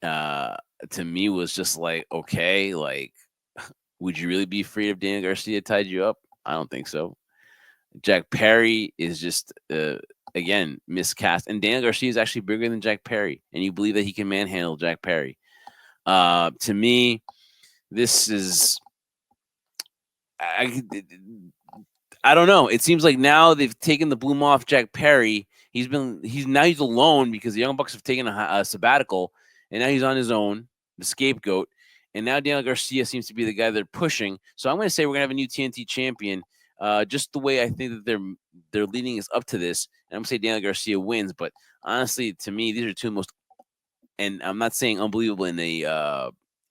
to me was just like, okay, like, would you really be afraid if Daniel Garcia tied you up? I don't think so. Jack Perry is just again miscast, and Daniel Garcia is actually bigger than Jack Perry, and you believe that he can manhandle Jack Perry. To me, this is I, I don't know. It seems like now they've taken the bloom off Jack Perry. He's alone because the Young Bucks have taken a sabbatical, and now he's on his own, the scapegoat. And now Daniel Garcia seems to be the guy they're pushing. So I'm going to say we're going to have a new TNT champion. Just the way I think that they're leading us up to this, and I'm going to say Daniel Garcia wins. But honestly, to me, these are two most, and I'm not saying unbelievable in a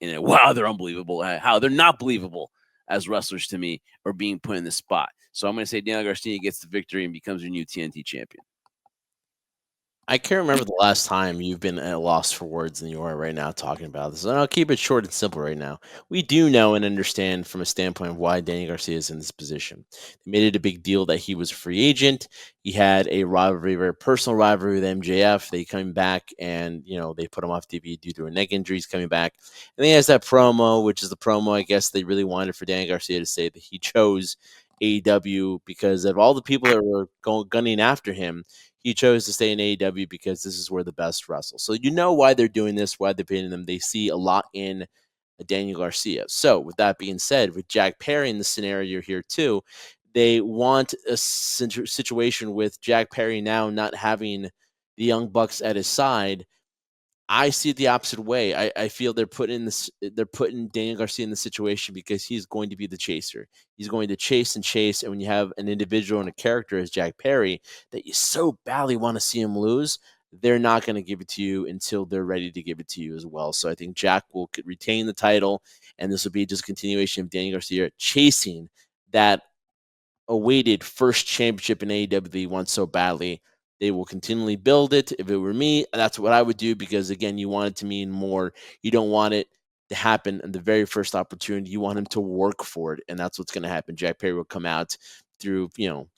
wow, they're unbelievable. How they're not believable as wrestlers to me, or being put in this spot. So I'm going to say Daniel Garcia gets the victory and becomes your new TNT champion. I can't remember the last time you've been at a loss for words than you are right now talking about this. And I'll keep it short and simple right now. We do know and understand from a standpoint of why Danny Garcia is in this position. They made it a big deal that he was a free agent. He had a rivalry, very personal rivalry with MJF. They come back and, they put him off TV due to a neck injury. He's coming back. And he has that promo, which is the promo I guess they really wanted for Danny Garcia to say that he chose AEW because of all the people that were gunning after him. He chose to stay in AEW because this is where the best wrestle. So you know why they're doing this, why they're paying them. They see a lot in Daniel Garcia. So with that being said, with Jack Perry in the scenario here too, they want a situation with Jack Perry now not having the Young Bucks at his side. I see it the opposite way. I feel they're putting Daniel Garcia in the situation because he's going to be the chaser. He's going to chase and chase. And when you have an individual and a character as Jack Perry that you so badly want to see him lose, they're not going to give it to you until they're ready to give it to you as well. So I think Jack will retain the title, and this will be just a continuation of Daniel Garcia chasing that awaited first championship in AEW that he wants so badly. They will continually build it. If it were me, that's what I would do because, again, you want it to mean more. You don't want it to happen in the very first opportunity. You want him to work for it, and that's what's going to happen. Jack Perry will come out through, he'll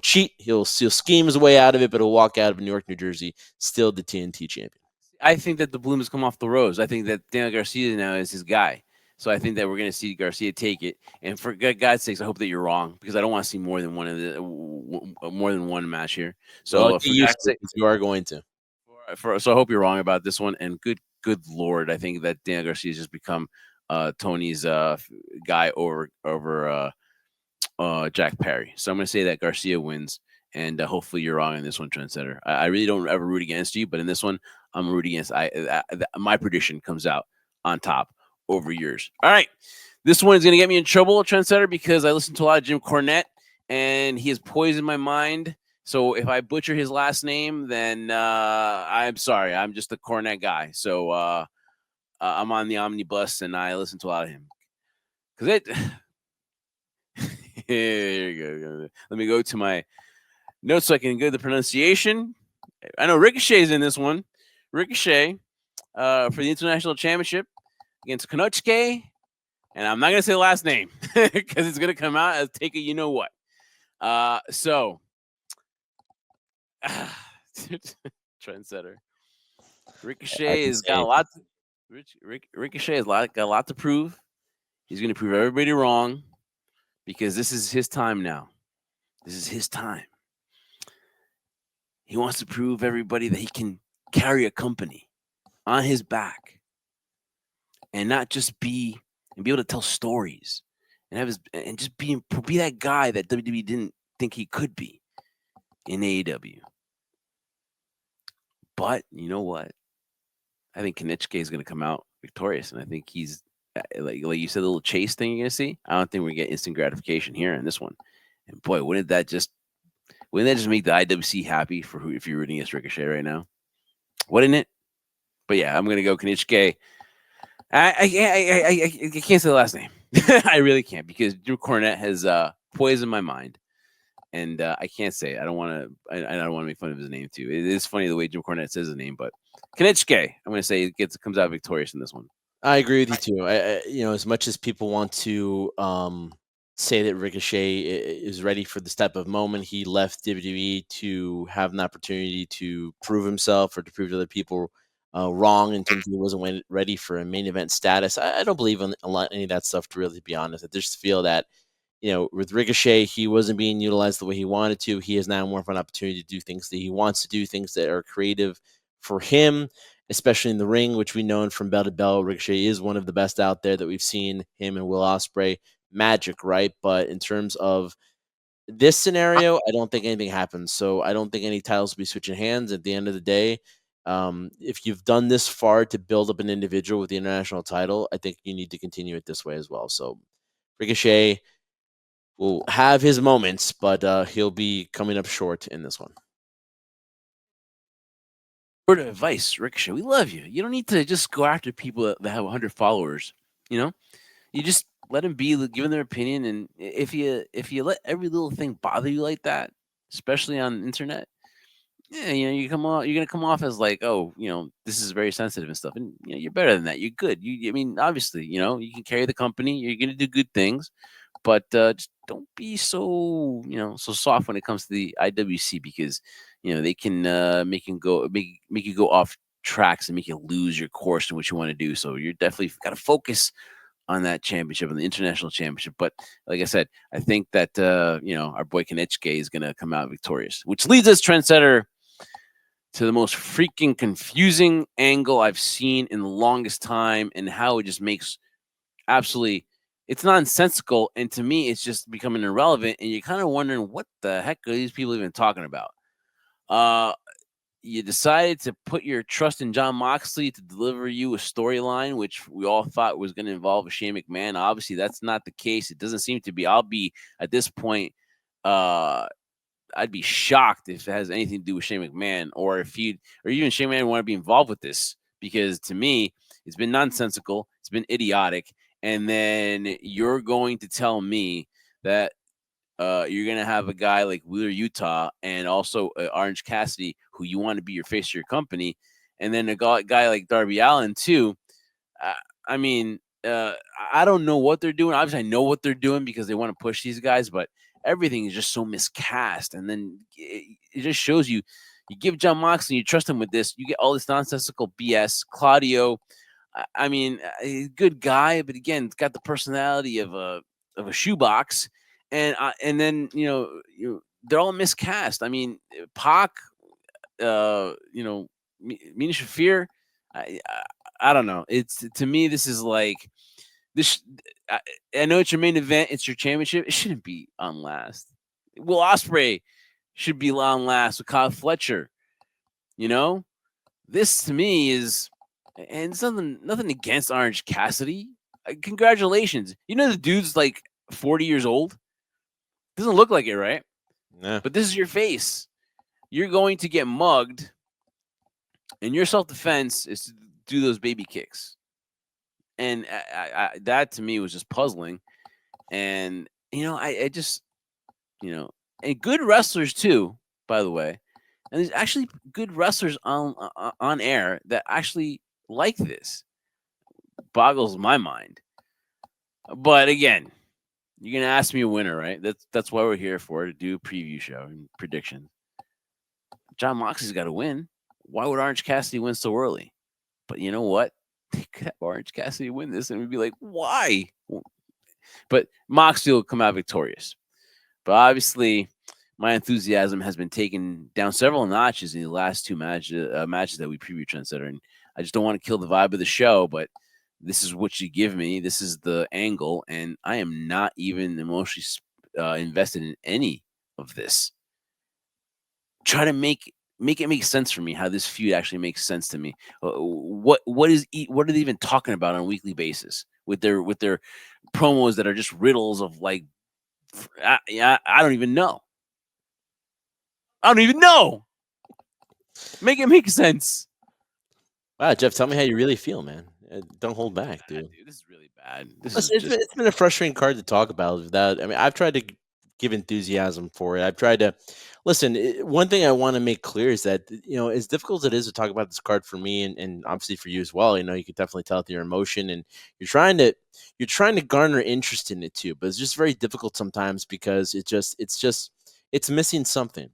cheat. He'll scheme his way out of it, but he'll walk out of New York, New Jersey, still the TNT champion. I think that the bloom has come off the rose. I think that Daniel Garcia now is his guy. So I think that we're going to see Garcia take it. And for God's sakes, I hope that you're wrong because I don't want to see more than one match here. So Well, for God's sake, you are going to. So I hope you're wrong about this one. And good Lord, I think that Daniel Garcia has just become Tony's guy over Jack Perry. So I'm going to say that Garcia wins. And hopefully you're wrong in this one, Trendsetter. I really don't ever root against you, but in this one, I'm rooting against. My prediction comes out on top over yours. All right, this one is going to get me in trouble, Trendsetter, because I listen to a lot of Jim Cornette, and he has poisoned my mind. So if I butcher his last name, then I'm sorry. I'm just a Cornette guy. So I'm on the omnibus, and I listen to a lot of him. Because here you go. Let me go to my notes so I can get the pronunciation. I know Ricochet's in this one. Ricochet for the International Championship against Konosuke. And I'm not going to say the last name because it's going to come out as take a you know what. So, Trendsetter. Ricochet has got a lot. Ricochet has got a lot to prove. He's going to prove everybody wrong because this is his time now. This is his time. He wants to prove everybody that he can carry a company. on his back and not just be able to tell stories and have his and just be that guy that WWE didn't think he could be in AEW. But you know what? I think Kenichke is going to come out victorious, and I think he's like you said, the little chase thing you're going to see. I don't think we get instant gratification here in this one. And boy, wouldn't that just make the IWC happy for who if you're rooting against Ricochet right now? Wouldn't it? But yeah, I'm going to go Kenichke. I can't say the last name. I really can't because Drew Cornette has poisoned my mind, and I can't say it. I don't want to. I don't want to make fun of his name too. It is funny the way Jim Cornette says his name, but Kenichke, I'm going to say comes out victorious in this one. I agree with you too. As much as people want to say that Ricochet is ready for this type of moment, he left WWE to have an opportunity to prove himself or to prove to other people wrong in terms of he wasn't ready for a main event status. I don't believe in any of that stuff, to really be honest. I just feel that with Ricochet, he wasn't being utilized the way he wanted to. He has now more of an opportunity to do things that he wants to do, things that are creative for him, especially in the ring, which we know from bell to bell, Ricochet is one of the best out there that we've seen. Him and Will Ospreay, magic, right? But in terms of this scenario, I don't think anything happens. So I don't think any titles will be switching hands at the end of the day. If you've done this far to build up an individual with the international title, I think you need to continue it this way as well. So Ricochet will have his moments, but he'll be coming up short in this one. Word of advice, Ricochet, we love you. You don't need to just go after people that have 100 followers. You just let them be, give them their opinion, and if you let every little thing bother you like that, especially on the internet, yeah, you're gonna come off as like, oh, this is very sensitive and stuff, and you're better than that. You're good. I mean, obviously, you can carry the company. You're gonna do good things, but just don't be so soft when it comes to the IWC because they can make you go off tracks and make you lose your course and what you want to do. So you're definitely got to focus on that championship, on the international championship. But like I said, I think that our boy Kenichke is going to come out victorious, which leads us, trendsetter, to the most freaking confusing angle I've seen in the longest time, and how it just makes absolutely it's nonsensical, and to me it's just becoming irrelevant, and you're kind of wondering what the heck are these people even talking about. Uh you decided to put your trust in Jon Moxley to deliver you a storyline, which we all thought was going to involve a Shane McMahon. Obviously, that's not the case. It doesn't seem to be. I'll be at this point. I'd be shocked if it has anything to do with Shane McMahon, or or even Shane McMahon want to be involved with this, because to me, it's been nonsensical. It's been idiotic. And then you're going to tell me that you're going to have a guy like Wheeler Utah and also Orange Cassidy, who you want to be your face of your company. And then a guy like Darby Allin too. Uh, I mean, I don't know what they're doing. Obviously, I know what they're doing because they want to push these guys, but everything is just so miscast. And then it just shows you give Jon Moxley, you trust him with this, you get all this nonsensical BS. Claudio, I mean, he's a good guy, but again, it's got the personality of a shoebox. And then they're all miscast. I mean, Pac, Mina Shafir. I don't know. It's to me, this is like this. I know it's your main event. It's your championship. It shouldn't be on last. Will Ospreay should be on last with Kyle Fletcher. This to me is, and it's nothing against Orange Cassidy. Congratulations. The dude's like 40 years old. Doesn't look like it, right? Yeah. But this is your face. You're going to get mugged, and your self-defense is to do those baby kicks. And that to me was just puzzling. And I just and good wrestlers too, by the way. And there's actually good wrestlers on air that actually like this. Boggles my mind. But again, you're gonna ask me a winner, right? That's why we're here for, to do a preview show and prediction. Jon Moxley's got to win. Why would Orange Cassidy win so early? But you know what? They could have Orange Cassidy win this, and we'd be like, why? But Moxley will come out victorious. But obviously, my enthusiasm has been taken down several notches in the last two matches that we previewed, Trendsetter. And I just don't want to kill the vibe of the show, but this is what you give me. This is the angle, and I am not even emotionally invested in any of this. Try to make it make sense for me how this feud actually makes sense to me. What are they even talking about on a weekly basis with their promos that are just riddles of like I don't even know. I don't even know. Make it make sense. Wow, Jeff, tell me how you really feel, man. Don't hold back, Bad, dude. dude. This is really bad. This is Listen, it's just been a frustrating card to talk about. Without, I mean, I've tried to give enthusiasm for it. I've tried to listen. One thing I want to make clear is that as difficult as it is to talk about this card for me, and obviously for you as well. You could definitely tell with your emotion, and you're trying to garner interest in it too. But it's just very difficult sometimes because it's missing something.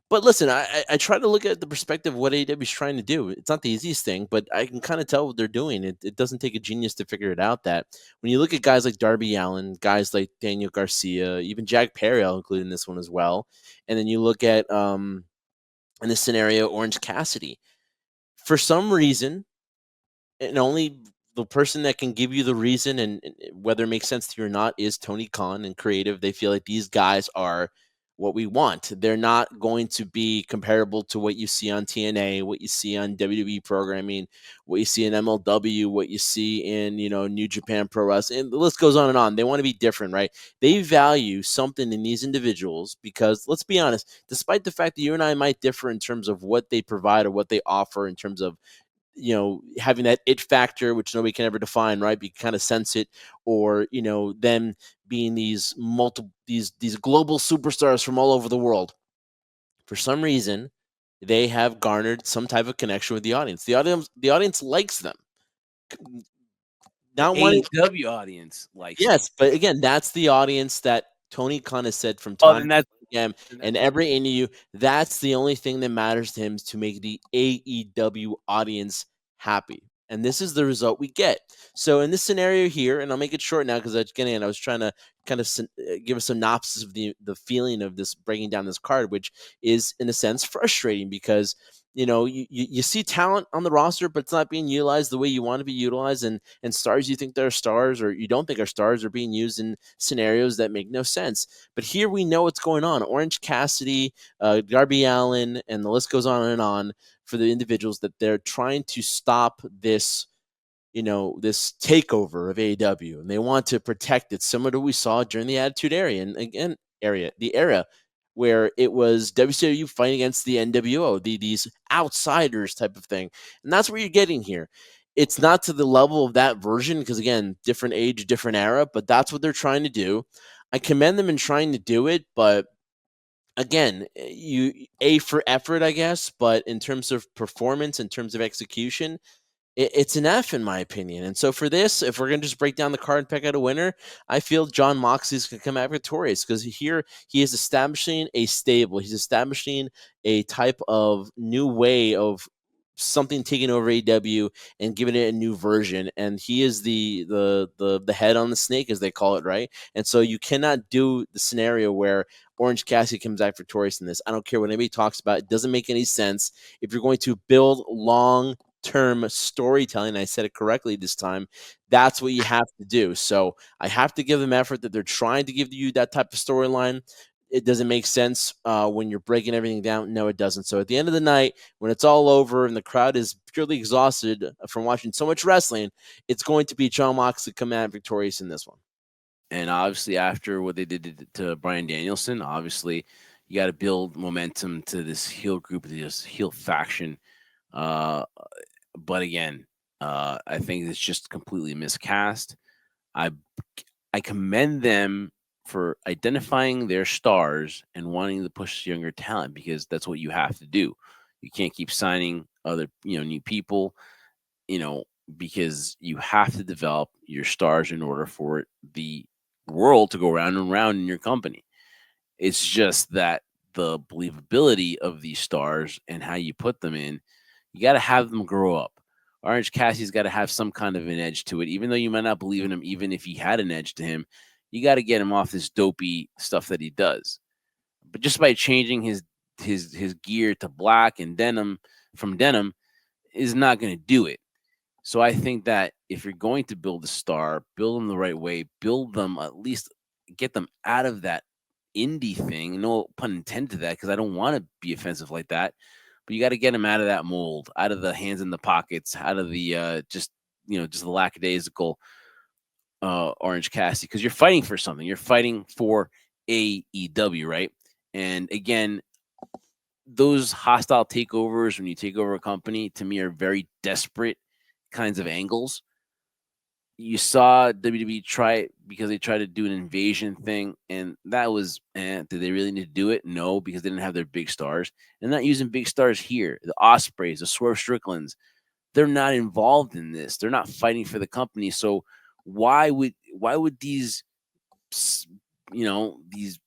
But listen, I try to look at the perspective of what AEW is trying to do. It's not the easiest thing, but I can kind of tell what they're doing. It doesn't take a genius to figure it out. That when you look at guys like Darby Allen, guys like Daniel Garcia, even Jack Perry, I'll include in this one as well. And then you look at in this scenario, Orange Cassidy. For some reason, and only the person that can give you the reason and whether it makes sense to you or not is Tony Khan and creative. They feel like these guys are what we want. They're not going to be comparable to what you see on TNA, what you see on WWE programming, what you see in MLW, what you see in New Japan Pro Wrestling, and the list goes on and on. They want to be different, right? They value something in these individuals because let's be honest, despite the fact that you and I might differ in terms of what they provide or what they offer in terms of having that it factor, which nobody can ever define, right? But you kind of sense it, or them being these multiple these global superstars from all over the world. For some reason, they have garnered some type of connection with the audience. The audience likes them. the Not wanting AEW audience likes them. Yes, but again, that's the audience that Tony Khan has said from Oh, time then to that's time again, then and that's every interview, that's the only thing that matters to him is to make the AEW audience happy. And this is the result we get. So in this scenario here, and I'll make it short now because again, I was trying to kind of give a synopsis of the feeling of this breaking down this card, which is in a sense frustrating because you see talent on the roster, but it's not being utilized the way you want to be utilized, and stars you think they're stars or you don't think are stars are being used in scenarios that make no sense. But here we know what's going on. Orange Cassidy, Darby Allen, and the list goes on and on for the individuals that they're trying to stop this takeover of AEW, and they want to protect it, similar to what we saw during the Attitude Era, and again, the era where it was WCW fighting against the NWO, these outsiders type of thing, and that's what you're getting here. It's not to the level of that version because again, different age, different era, but that's what they're trying to do. I commend them in trying to do it, but again, you A for effort, I guess, but in terms of performance, in terms of execution, it's an F in my opinion. And so for this, if we're going to just break down the card and pick out a winner, I feel Jon Moxley is going to come out victorious because here he is establishing a stable. He's establishing a type of new way of something taking over AW and giving it a new version. And he is the head on the snake, as they call it, right? And so you cannot do the scenario where Orange Cassidy comes back victorious in this. I don't care what anybody talks about. It doesn't make any sense. If you're going to build long-term storytelling, I said it correctly this time, that's what you have to do. So I have to give them effort that they're trying to give you that type of storyline. It doesn't make sense when you're breaking everything down. No, it doesn't. So at the end of the night, when it's all over and the crowd is purely exhausted from watching so much wrestling, it's going to be Jon Moxley come out victorious in this one. and obviously after what they did to Brian Danielson, obviously you got to build momentum to this heel group, this heel faction. Uh, but again, I think it's just completely miscast. I I commend them for identifying their stars and wanting to push younger talent because that's what you have to do. You can't keep signing other new people, you know, because you have to develop your stars in order for the world to go round and round in your company. It's just that the believability of these stars and how you put them in, you got to have them grow up. Orange Cassidy's got to have some kind of an edge to it, even though you might not believe in him. Even if he had an edge to him, you got to get him off this dopey stuff that he does. But just by changing his gear to black and denim from denim is not going to do it. So I think that if you're going to build a star, build them the right way, build them at least get them out of that indie thing. No pun intended to that because I don't want to be offensive like that. But you got to get them out of that mold, out of the hands in the pockets, out of the just the lackadaisical Orange Cassidy because you're fighting for something. You're fighting for AEW, right? And again, those hostile takeovers when you take over a company to me are very desperate kinds of angles. You saw WWE try it because they tried to do an invasion thing, and that was, did they really need to do it? No, because they didn't have their big stars. They're not using big stars here. The Ospreys, the Swerve Stricklands, they're not involved in this. They're not fighting for the company. So why would you know, these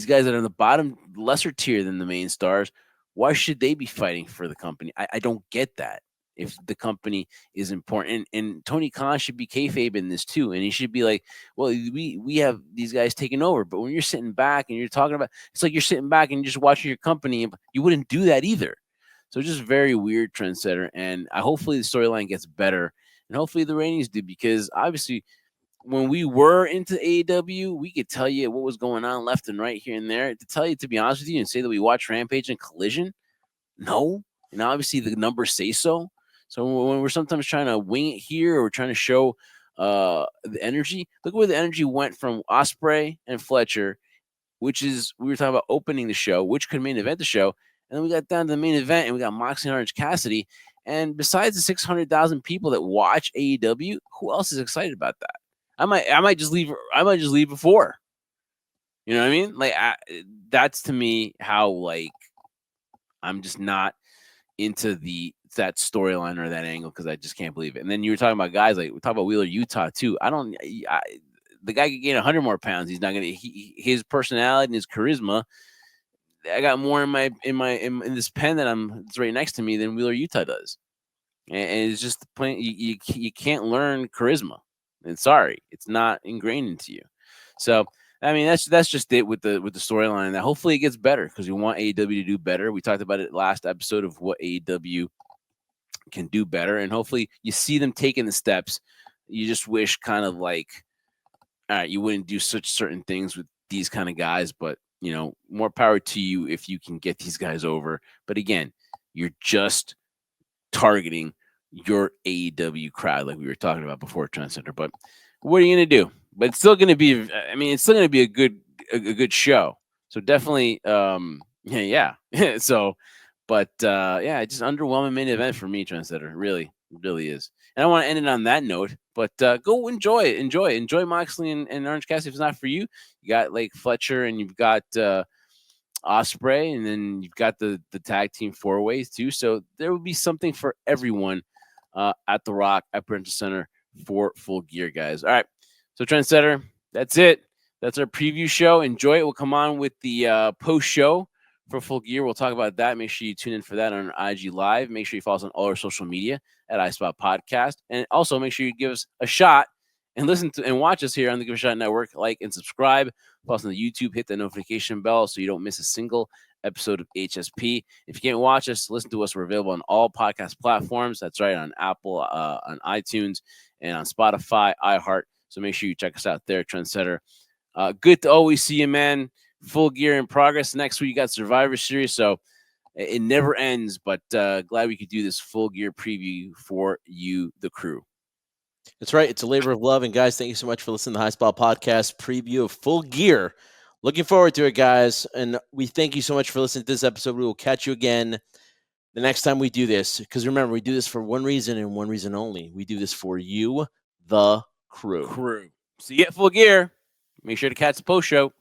guys that are on the bottom, lesser tier than the main stars, why should they be fighting for the company? I don't get that. If the company is important, and Tony Khan should be kayfabe in this too, and he should be like, "Well, we have these guys taking over," but when you're sitting back and you're talking about, it's like you're sitting back and you're just watching your company, and you wouldn't do that either. So it's just very weird, trendsetter, and hopefully the storyline gets better, and hopefully the ratings do because obviously when we were into AEW, we could tell you what was going on left and right here and there. To tell you, to be honest with you, and say that we watched Rampage and Collision, no. And obviously the numbers say so. So when we're sometimes trying to wing it here or trying to show the energy, look where the energy went from Osprey and Fletcher, which is we were talking about opening the show, which could main event the show, and then we got down to the main event and we got Moxley and Orange Cassidy. And besides the 600,000 people that watch AEW, who else is excited about that? I might just leave. I might just leave before. You know what I mean? Like that's to me how like I'm just not into that storyline or that angle because I just can't believe it. And then you were talking about guys like we talk about Wheeler Utah too. The guy could gain 100 more pounds. He's not gonna. His personality and his charisma. I got more in this pen that it's right next to me than Wheeler Utah does. And it's just plain you can't learn charisma. And sorry, it's not ingrained into you. So I mean that's just it with the storyline. That hopefully it gets better because we want AEW to do better. We talked about it last episode of what AEW can do better, and hopefully you see them taking the steps. You just wish kind of like, all right, you wouldn't do such certain things with these kind of guys, but more power to you if you can get these guys over. But again, you're just targeting your AEW crowd, like we were talking about before, Trendsetter. But what are you going to do? But it's still going to be. I mean, it's still going to be a good show. So definitely, yeah. So, but yeah, just underwhelming main event for me, Trendsetter. Really is. And I want to end it on that note. But go enjoy Moxley and Orange Cassidy. If it's not for you, you got like Fletcher and you've got. Osprey, and then you've got the tag team four ways too. So there will be something for everyone at the Rock at Prudential Center for Full Gear, guys. All right, so Trendsetter, that's it. That's our preview show. Enjoy it. We'll come on with the post show for Full Gear. We'll talk about that. Make sure you tune in for that on our IG Live. Make sure you follow us on all our social media at iSpot Podcast, and also make sure you give us a shot and listen to and watch us here on the Give a Shot Network. Like and subscribe. Plus on the YouTube, hit the notification bell so you don't miss a single episode of HSP. If you can't watch us, listen to us. We're available on all podcast platforms. That's right, on Apple, on iTunes, and on Spotify, iHeart. So make sure you check us out there, Trendsetter. Good to always see you, man. Full Gear in progress. Next week, you got Survivor Series, so it never ends. But glad we could do this Full Gear preview for you, the crew. That's right. It's a labor of love. And guys, thank you so much for listening to the High Spot Podcast preview of Full Gear. Looking forward to it, guys. And we thank you so much for listening to this episode. We will catch you again the next time we do this. Because remember, we do this for one reason and one reason only. We do this for you, the crew. See you at Full Gear. Make sure to catch the post show.